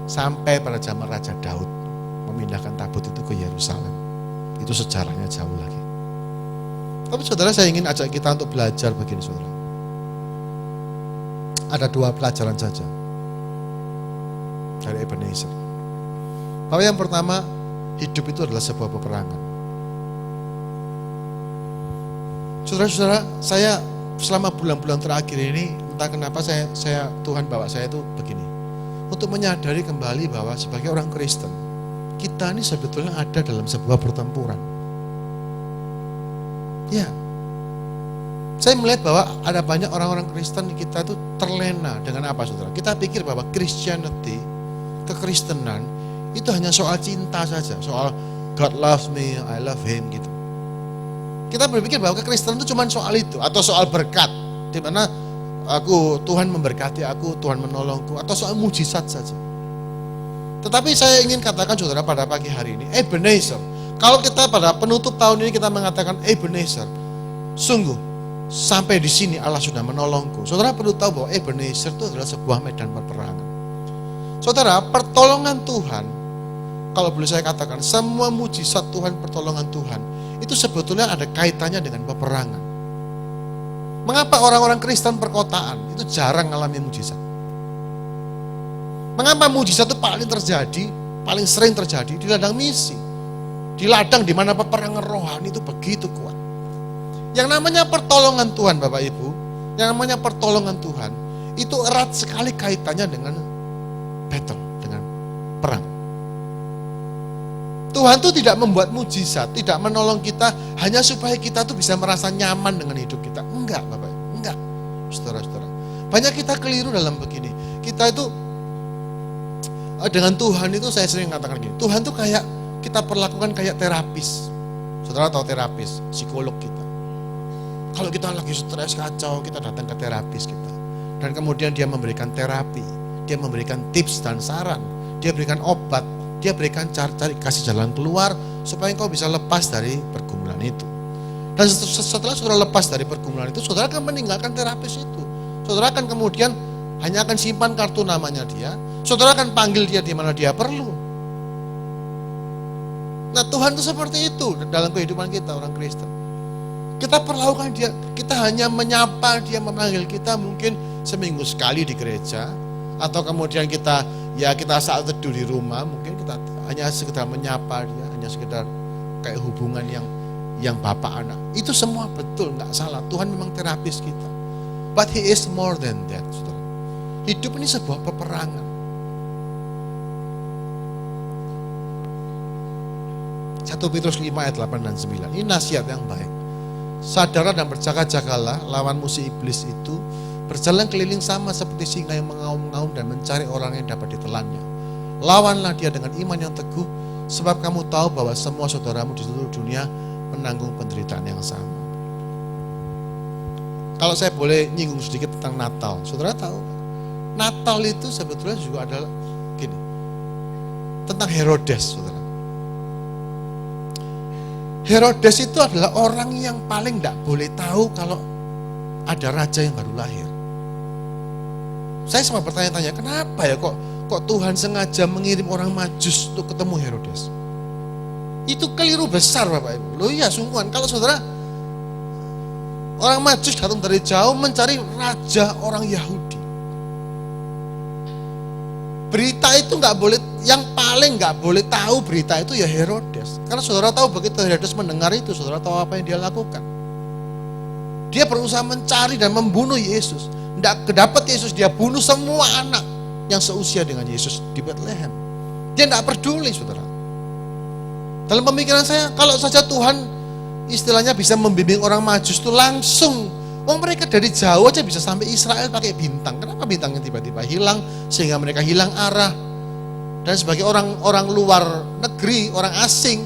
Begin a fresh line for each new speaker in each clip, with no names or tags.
sampai pada zaman Raja Daud memindahkan tabut itu ke Yerusalem. Itu sejarahnya jauh lagi. Tapi saudara, saya ingin ajak kita untuk belajar begini saudara. Ada 2 pelajaran saja dari Ebenezer. Bahwa yang pertama, hidup itu adalah sebuah peperangan. Saudara-saudara, saya selama bulan-bulan terakhir ini, entah kenapa saya Tuhan bawa saya itu begini. Untuk menyadari kembali bahwa sebagai orang Kristen, kita ini sebetulnya ada dalam sebuah pertempuran. Ya, saya melihat bahwa ada banyak orang-orang Kristen kita itu terlena dengan apa saudara? Kita pikir bahwa Christianity, kekristenan, itu hanya soal cinta saja. Soal God loves me, I love him gitu. Kita berpikir bahwa kekristenan itu cuma soal itu. Atau soal berkat, di mana Tuhan memberkati aku, Tuhan menolongku. Atau soal mujizat saja. Tetapi saya ingin katakan saudara pada pagi hari ini, Ebenezer. Kalau kita pada penutup tahun ini kita mengatakan Ebenezer, sungguh sampai di sini Allah sudah menolongku. Saudara perlu tahu bahwa Ebenezer itu adalah sebuah medan peperangan. Saudara, pertolongan Tuhan, kalau boleh saya katakan, semua mujizat Tuhan, pertolongan Tuhan, itu sebetulnya ada kaitannya dengan peperangan. Mengapa orang-orang Kristen perkotaan itu jarang mengalami mujizat? Mengapa mujizat itu paling sering terjadi di ladang misi? Di ladang di mana peperangan rohani itu begitu kuat. Yang namanya pertolongan Tuhan Bapak Ibu, yang namanya pertolongan Tuhan, itu erat sekali kaitannya dengan battle, dengan perang. Tuhan tuh tidak membuat mujizat, tidak menolong kita hanya supaya kita tuh bisa merasa nyaman dengan hidup kita. Enggak Bapak, enggak. Saudara-saudara, banyak kita keliru dalam begini. Kita itu dengan Tuhan itu saya sering katakan gini, Tuhan tuh kayak kita perlakukan kayak terapis. Saudara tahu terapis, psikolog kita. Kalau kita lagi stres kacau, kita datang ke terapis kita. Dan kemudian dia memberikan terapi, dia memberikan tips dan saran, dia berikan obat, dia berikan cari kasih jalan keluar supaya engkau bisa lepas dari pergumulan itu. Dan setelah saudara lepas dari pergumulan itu, saudara akan meninggalkan terapis itu. Saudara akan kemudian hanya akan simpan kartu namanya dia, saudara akan panggil dia di mana dia perlu. Nah, Tuhan itu seperti itu dalam kehidupan kita orang Kristen. Kita perlakukan dia, kita hanya menyapa dia, memanggil kita mungkin seminggu sekali di gereja, atau kemudian kita saat teduh di rumah, mungkin kita hanya sekedar menyapa dia, hanya sekedar kayak hubungan yang bapak anak. Itu semua betul, nggak salah. Tuhan memang terapis kita. But he is more than that, saudara. Hidup ini sebuah peperangan. 1 Petrus 5 ayat 8 dan 9. Ini nasihat yang baik. Sadarlah dan berjaga-jagalah lawan musuh iblis itu, berjalan keliling sama seperti singa yang mengaum-ngaum dan mencari orang yang dapat ditelannya. Lawanlah dia dengan iman yang teguh, sebab kamu tahu bahwa semua saudaramu di seluruh dunia menanggung penderitaan yang sama. Kalau saya boleh nyinggung sedikit tentang Natal, saudara tahu, Natal itu sebetulnya juga adalah gini, tentang Herodes, saudara. Herodes itu adalah orang yang paling tidak boleh tahu kalau ada raja yang baru lahir. Saya sempat bertanya-tanya, kenapa ya kok Tuhan sengaja mengirim orang Majus untuk ketemu Herodes? Itu keliru besar Bapak Ibu. Loh iya sungguhan, kalau saudara, orang Majus datang dari jauh mencari raja orang Yahudi. Berita itu nggak boleh, yang paling nggak boleh tahu berita itu ya Herodes. Karena saudara tahu begitu Herodes mendengar itu, saudara tahu apa yang dia lakukan. Dia berusaha mencari dan membunuh Yesus. Tidak kedapat Yesus, dia bunuh semua anak yang seusia dengan Yesus di Bethlehem. Dia tidak peduli, saudara. Dalam pemikiran saya, kalau saja Tuhan istilahnya bisa membimbing orang Majus itu langsung, mereka dari jauh aja bisa sampai Israel pakai bintang. Kenapa bintangnya tiba-tiba hilang sehingga mereka hilang arah? Dan sebagai orang luar negeri, orang asing,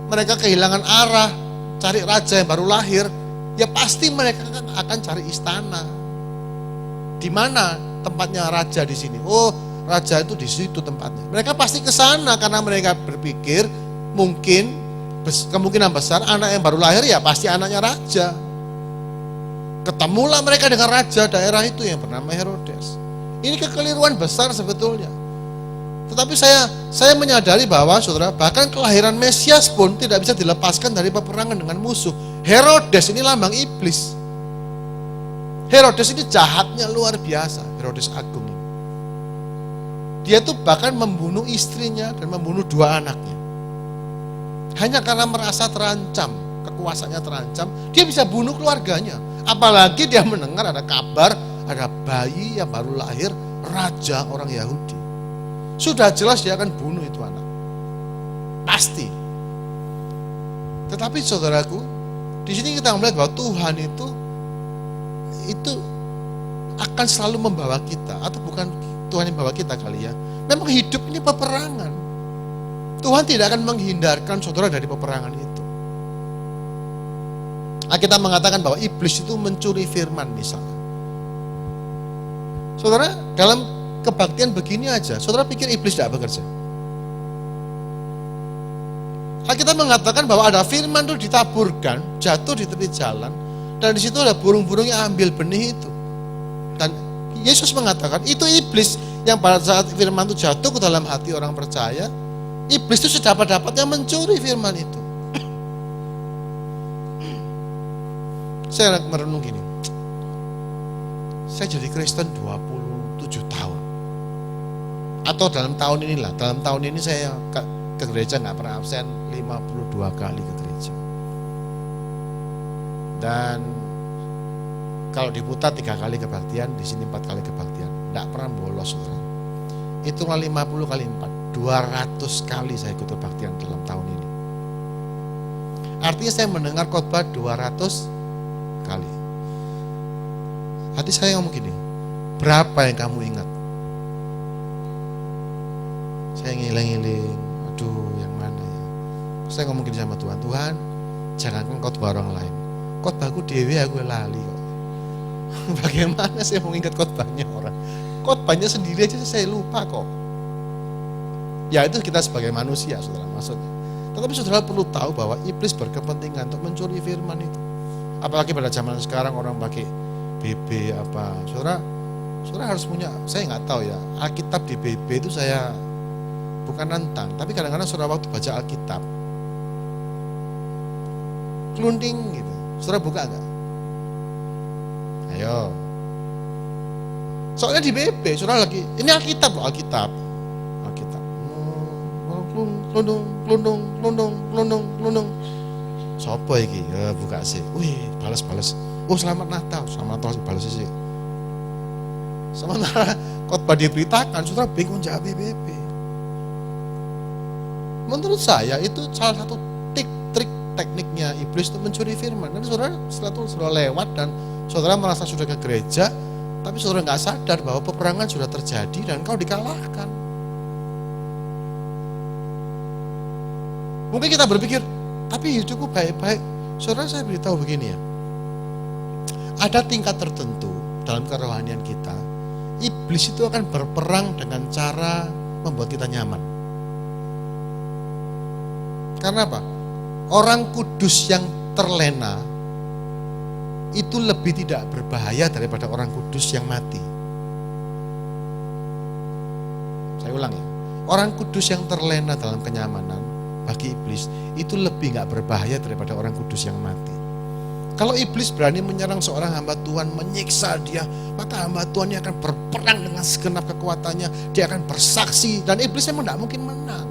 mereka kehilangan arah, cari raja yang baru lahir, ya pasti mereka akan cari istana. Di mana tempatnya raja di sini? Oh, raja itu di situ tempatnya. Mereka pasti ke sana karena mereka berpikir kemungkinan besar anak yang baru lahir ya pasti anaknya raja. Ketemulah mereka dengan raja daerah itu yang bernama Herodes. Ini kekeliruan besar sebetulnya. Tetapi saya menyadari bahwa saudara, bahkan kelahiran Mesias pun tidak bisa dilepaskan dari peperangan dengan musuh. Herodes ini lambang iblis. Herodes ini jahatnya luar biasa, Herodes Agung ini. Dia tuh bahkan membunuh istrinya dan membunuh 2 anaknya. Hanya karena merasa terancam, kekuasaannya terancam, dia bisa bunuh keluarganya. Apalagi dia mendengar ada kabar, ada bayi yang baru lahir, raja orang Yahudi. Sudah jelas dia akan bunuh itu anak. Pasti. Tetapi saudaraku, di sini kita melihat bahwa Tuhan itu akan selalu membawa kita, atau bukan Tuhan yang membawa kita kali ya. Memang hidup ini peperangan. Tuhan tidak akan menghindarkan saudara dari peperangan itu. Kita mengatakan bahwa iblis itu mencuri firman misalnya. Saudara, dalam kebaktian begini aja, saudara pikir iblis tidak bekerja? Kita mengatakan bahwa ada firman itu ditaburkan, jatuh di tepi jalan, dan di situ ada burung-burung yang ambil benih itu. Dan Yesus mengatakan itu iblis yang pada saat firman itu jatuh ke dalam hati orang percaya, iblis itu sedapat-dapatnya mencuri firman itu. Saya merenung gini, saya jadi Kristen 27 tahun. Atau dalam tahun ini saya ke gereja nggak pernah absen 52 kali ke gereja. Dan kalau diputar 3 kali kebaktian, di sini 4 kali kebaktian. Nggak pernah bolos, saudara. Hitunglah 50 kali 4, 200 kali saya ikut kebaktian dalam tahun ini. Artinya saya mendengar khotbah 200 kali. Hati saya ngomong gini, berapa yang kamu ingat? Saya ngiling-ngiling, aduh yang mana ya? Saya ngomong gini sama Tuhan, Tuhan jangankan khotbah orang lain, khotbahku dewe aku lali kok. Bagaimana saya mau ingat khotbahnya orang? Khotbahnya sendiri aja saya lupa kok. Ya itu kita sebagai manusia, saudara, maksudnya. Tetapi saudara perlu tahu bahwa iblis berkepentingan untuk mencuri firman itu. Apalagi pada zaman sekarang orang pakai BB apa. Saudara harus punya, saya nggak tahu ya, Alkitab di BB itu saya bukan nantang, tapi kadang-kadang saudara waktu baca Alkitab kelunding gitu. Saudara buka nggak? Ayo. Soalnya di BB, saudara lagi, ini Alkitab loh, Alkitab. Klundung. Sopo iki? Ya, buka sih. Wih, balas. Oh, selamat Natal sih balas sih. Sementara khotbah diberitakan, saudara bingung jawab BB. Menurut saya itu salah satu trik tekniknya iblis untuk mencuri firman. Dan saudara setelah itu sudah lewat dan saudara merasa sudah ke gereja, tapi saudara nggak sadar bahwa peperangan sudah terjadi dan kau dikalahkan. Mungkin kita berpikir, tapi hidupku baik-baik. Saudara, saya beritahu begini ya, ada tingkat tertentu dalam kerohanian kita, iblis itu akan berperang dengan cara membuat kita nyaman. Karena apa? Orang kudus yang terlena itu lebih tidak berbahaya daripada orang kudus yang mati. Saya ulang ya, orang kudus yang terlena dalam kenyamanan bagi iblis itu lebih gak berbahaya daripada orang kudus yang mati. Kalau iblis berani menyerang seorang hamba Tuhan, menyiksa dia, maka hamba Tuhan ini akan berperang dengan segenap kekuatannya, dia akan bersaksi, dan iblis memang gak mungkin menang.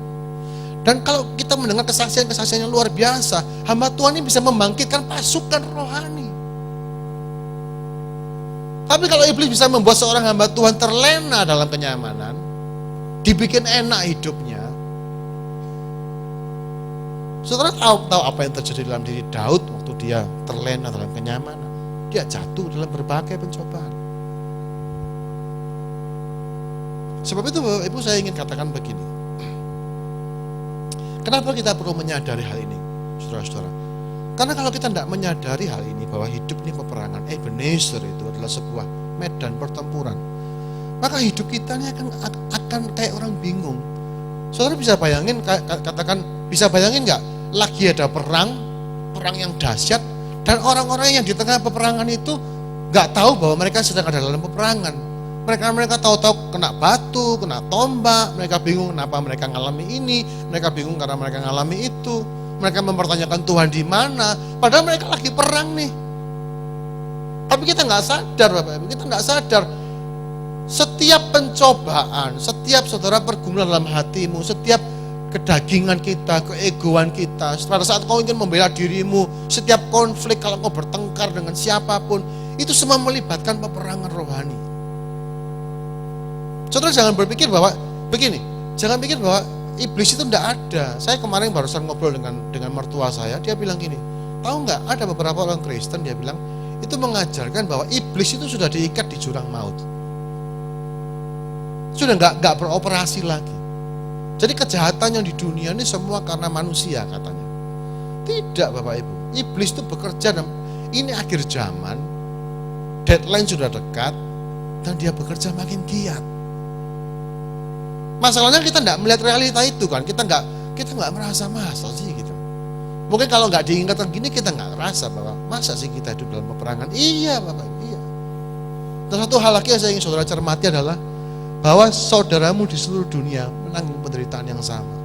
Dan kalau kita mendengar kesaksian-kesaksian yang luar biasa, hamba Tuhan ini bisa membangkitkan pasukan rohani. Tapi kalau iblis bisa membuat seorang hamba Tuhan terlena dalam kenyamanan, dibikin enak hidupnya. Saudara tahu apa yang terjadi dalam diri Daud waktu dia terlena dalam kenyamanan. Dia jatuh dalam berbagai pencobaan. Sebab itu Bapak Ibu saya ingin katakan begini. Kenapa kita perlu menyadari hal ini, saudara-saudara? Karena kalau kita tidak menyadari hal ini, bahwa hidup ini peperangan, Ebenezer itu adalah sebuah medan pertempuran, maka hidup kita ini akan kayak orang bingung. Saudara bisa bayangin, katakan, bisa bayangin nggak? Lagi ada perang yang dahsyat, dan orang-orang yang di tengah peperangan itu nggak tahu bahwa mereka sedang ada dalam peperangan. Mereka tahu-tahu kena batu, kena tombak, mereka bingung kenapa mereka ngalami ini, mereka bingung karena mereka ngalami itu. Mereka mempertanyakan Tuhan di mana, padahal mereka lagi perang nih. Tapi kita nggak sadar Bapak Ibu, kita nggak sadar. Setiap pencobaan, setiap saudara pergumulan dalam hatimu, setiap kedagingan kita, keegoan kita, pada saat kau ingin membela dirimu, setiap konflik kalau kau bertengkar dengan siapapun, itu semua melibatkan peperangan rohani. Saudara jangan berpikir bahwa begini, jangan pikir bahwa iblis itu tidak ada. Saya kemarin barusan ngobrol dengan mertua saya, dia bilang gini, tahu nggak ada beberapa orang Kristen dia bilang itu mengajarkan bahwa iblis itu sudah diikat di jurang maut, sudah nggak beroperasi lagi. Jadi kejahatan yang di dunia ini semua karena manusia katanya. Tidak Bapak Ibu, iblis itu bekerja dan ini akhir zaman, deadline sudah dekat dan dia bekerja makin giat. Masalahnya kita tidak melihat realita itu kan, kita nggak merasa masa sih gitu. Mungkin kalau nggak diingatkan gini kita nggak ngerasa bahwa masa sih kita hidup dalam peperangan. Iya Bapak, iya. Dan satu hal lagi yang saya ingin saudara cermati adalah bahwa saudaramu di seluruh dunia menanggung penderitaan yang sama.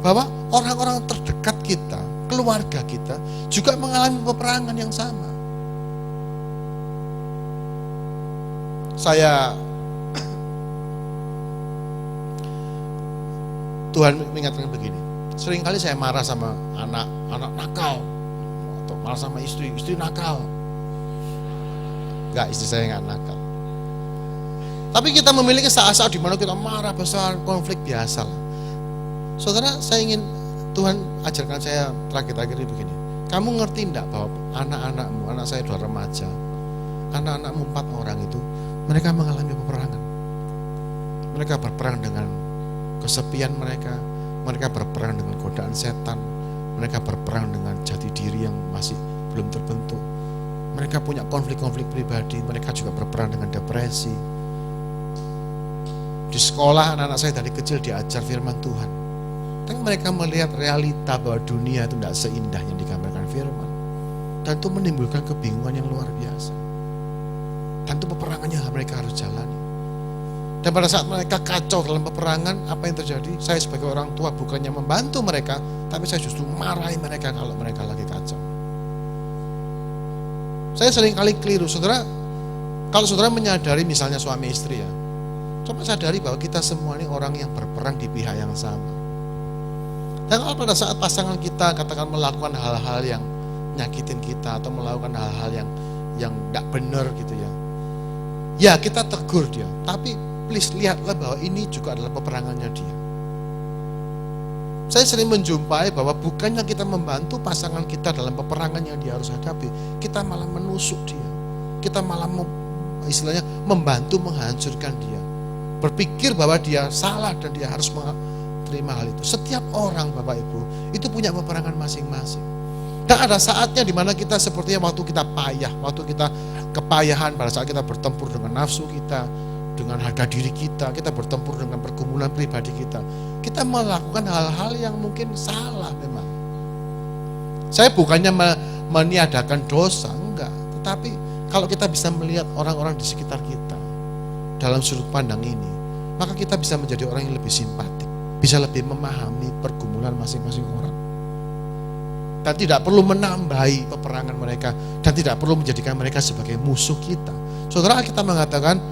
Bahwa orang-orang terdekat kita, keluarga kita juga mengalami peperangan yang sama. Tuhan mengingatkan begini, seringkali saya marah sama anak nakal, atau marah sama istri nakal. Enggak, istri saya enggak nakal. Tapi kita memiliki saat-saat di mana kita marah besar, konflik biasa. Saudara, Tuhan ajarkan saya terakhir-terakhir ini begini, kamu ngerti enggak bahwa anak-anakmu, anak saya 2 remaja, anak-anakmu 4 orang itu, mereka mengalami peperangan. Mereka berperang dengan kesepian mereka berperang dengan godaan setan, mereka berperang dengan jati diri yang masih belum terbentuk, mereka punya konflik-konflik pribadi, mereka juga berperang dengan depresi. Di sekolah anak-anak saya dari kecil diajar firman Tuhan, tapi mereka melihat realita bahwa dunia itu tidak seindah yang digambarkan firman, dan itu menimbulkan kebingungan yang luar biasa. Dan itu peperangannya mereka harus jalani. Dan pada saat mereka kacau dalam peperangan, apa yang terjadi? Saya sebagai orang tua bukannya membantu mereka, tapi saya justru marahi mereka kalau mereka lagi kacau. Saya sering kali keliru, saudara. Kalau saudara menyadari misalnya suami istri ya, coba sadari bahwa kita semua ini orang yang berperang di pihak yang sama. Dan kalau pada saat pasangan kita katakan melakukan hal-hal yang nyakitin kita atau melakukan hal-hal yang tidak benar gitu ya, ya kita tegur dia, tapi please lihatlah bahwa ini juga adalah peperangannya dia. Saya sering menjumpai bahwa bukannya kita membantu pasangan kita dalam peperangan yang dia harus hadapi, kita malah menusuk dia, kita malah istilahnya membantu menghancurkan dia, berpikir bahwa dia salah dan dia harus menerima hal itu. Setiap orang Bapak Ibu itu punya peperangan masing-masing. Dan ada saatnya dimana kita sepertinya waktu kita payah, waktu kita kepayahan pada saat kita bertempur dengan nafsu kita, dengan harga diri kita bertempur dengan pergumulan pribadi kita melakukan hal-hal yang mungkin salah memang. Saya bukannya meniadakan dosa, enggak. Tetapi kalau kita bisa melihat orang-orang di sekitar kita dalam sudut pandang ini, maka kita bisa menjadi orang yang lebih simpatik, bisa lebih memahami pergumulan masing-masing orang. Dan tidak perlu menambahi peperangan mereka, dan tidak perlu menjadikan mereka sebagai musuh kita. Saudara, kita mengatakan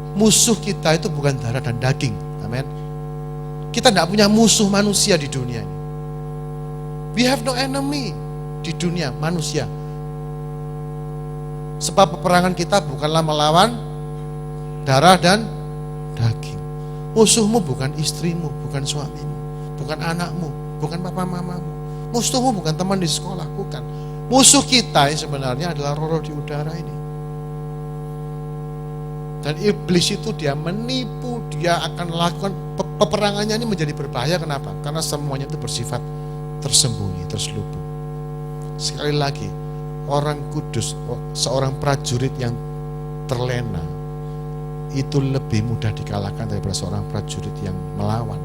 musuh kita itu bukan darah dan daging. Amin. Kita tidak punya musuh manusia di dunia ini. We have no enemy di dunia manusia. Sebab peperangan kita bukanlah melawan darah dan daging. Musuhmu bukan istrimu, bukan suamimu, bukan anakmu, bukan papa mamamu. Musuhmu bukan teman di sekolah, bukan. Musuh kita sebenarnya adalah roh-roh di udara ini. Dan iblis itu dia menipu, dia akan melakukan peperangannya ini menjadi berbahaya. Kenapa? Karena semuanya itu bersifat tersembunyi, terselubung. Sekali lagi, orang kudus, seorang prajurit yang terlena, itu lebih mudah dikalahkan daripada seorang prajurit yang melawan.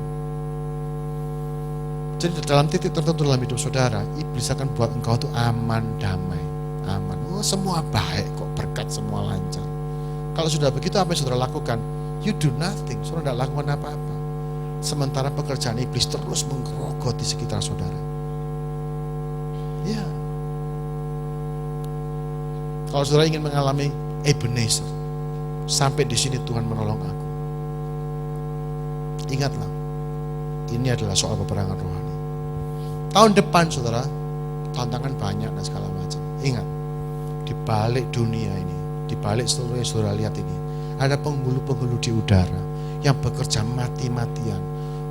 Jadi dalam titik tertentu dalam hidup saudara, iblis akan buat engkau itu aman, damai, aman. Oh, semua baik kok, berkat semua lancar. Kalau sudah begitu apa yang saudara lakukan? You do nothing, saudara tidak lakukan apa-apa. Sementara pekerjaan iblis terus menggerogoti sekitar saudara. Ya. Kalau saudara ingin mengalami Ebenezer, sampai di sini Tuhan menolong aku. Ingatlah, ini adalah soal peperangan rohani. Tahun depan saudara, tantangan banyak dan segala macam. Ingat, di balik dunia ini, di balik seluruh yang saudara lihat ini, ada penghulu-penghulu di udara yang bekerja mati-matian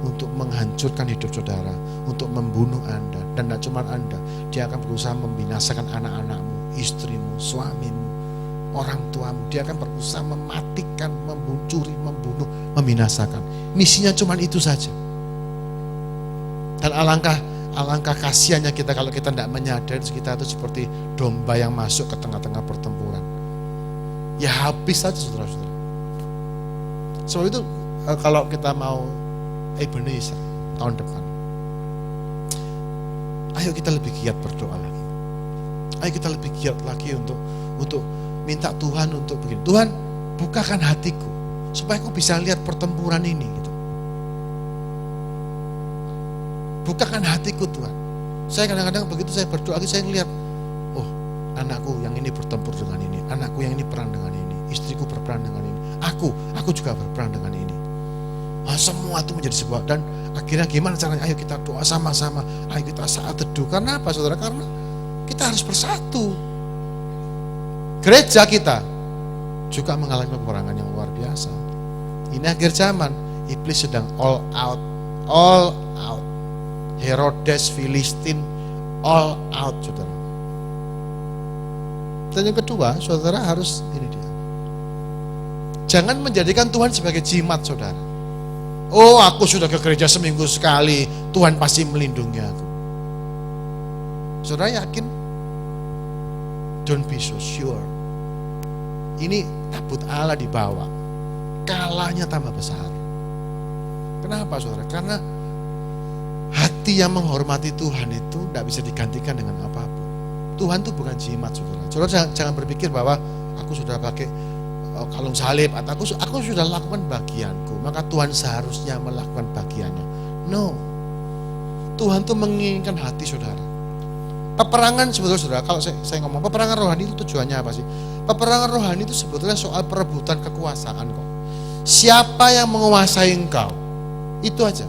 untuk menghancurkan hidup saudara, untuk membunuh Anda. Dan tidak cuma Anda, dia akan berusaha membinasakan anak-anakmu, istrimu, suamimu, orang tuamu. Dia akan berusaha mematikan, mencuri, membunuh, membinasakan. Misinya cuma itu saja. Dan alangkah kasihannya kita kalau kita tidak menyadari kita itu seperti domba yang masuk ke tengah-tengah pertempuran. Ya habis saja saudara-saudara. Sebab itu kalau kita mau Ebenezer tahun depan, ayo kita lebih giat berdoa lagi. Ayo kita lebih giat lagi untuk minta Tuhan untuk begini. Tuhan, bukakan hatiku supaya aku bisa lihat pertempuran ini gitu. Bukakan hatiku Tuhan. Saya kadang-kadang begitu saya berdoa, saya ngelihat, oh anakku yang ini bertempur dengan ini, anakku yang ini perang dengan ini, istriku berperang dengan ini, aku juga berperang dengan ini. Semua itu menjadi sebuah, dan akhirnya gimana caranya? Ayo kita doa sama-sama, ayo kita saat teduh. Karena apa saudara? Karena kita harus bersatu. Gereja kita juga mengalami peperangan yang luar biasa. Ini akhir zaman, iblis sedang all out. Herodes, Filistin, all out saudara. Dan yang kedua, saudara harus ini dia. Jangan menjadikan Tuhan sebagai jimat saudara. Oh, aku sudah ke gereja seminggu sekali, Tuhan pasti melindungi aku. Saudara yakin? Don't be so sure. Ini tabut Allah dibawa, kalahnya tambah besar. Kenapa saudara? Karena hati yang menghormati Tuhan itu tidak bisa digantikan dengan apapun. Tuhan itu bukan jimat saudara. Saudara jangan berpikir bahwa aku sudah pakai kalung salib atau aku sudah lakukan bagianku, maka Tuhan seharusnya melakukan bagiannya. No. Tuhan tuh menginginkan hati saudara. Peperangan sebetulnya saudara, kalau saya ngomong peperangan rohani itu tujuannya apa sih? Peperangan rohani itu sebetulnya soal perebutan kekuasaan kok. Siapa yang menguasai engkau? Itu aja.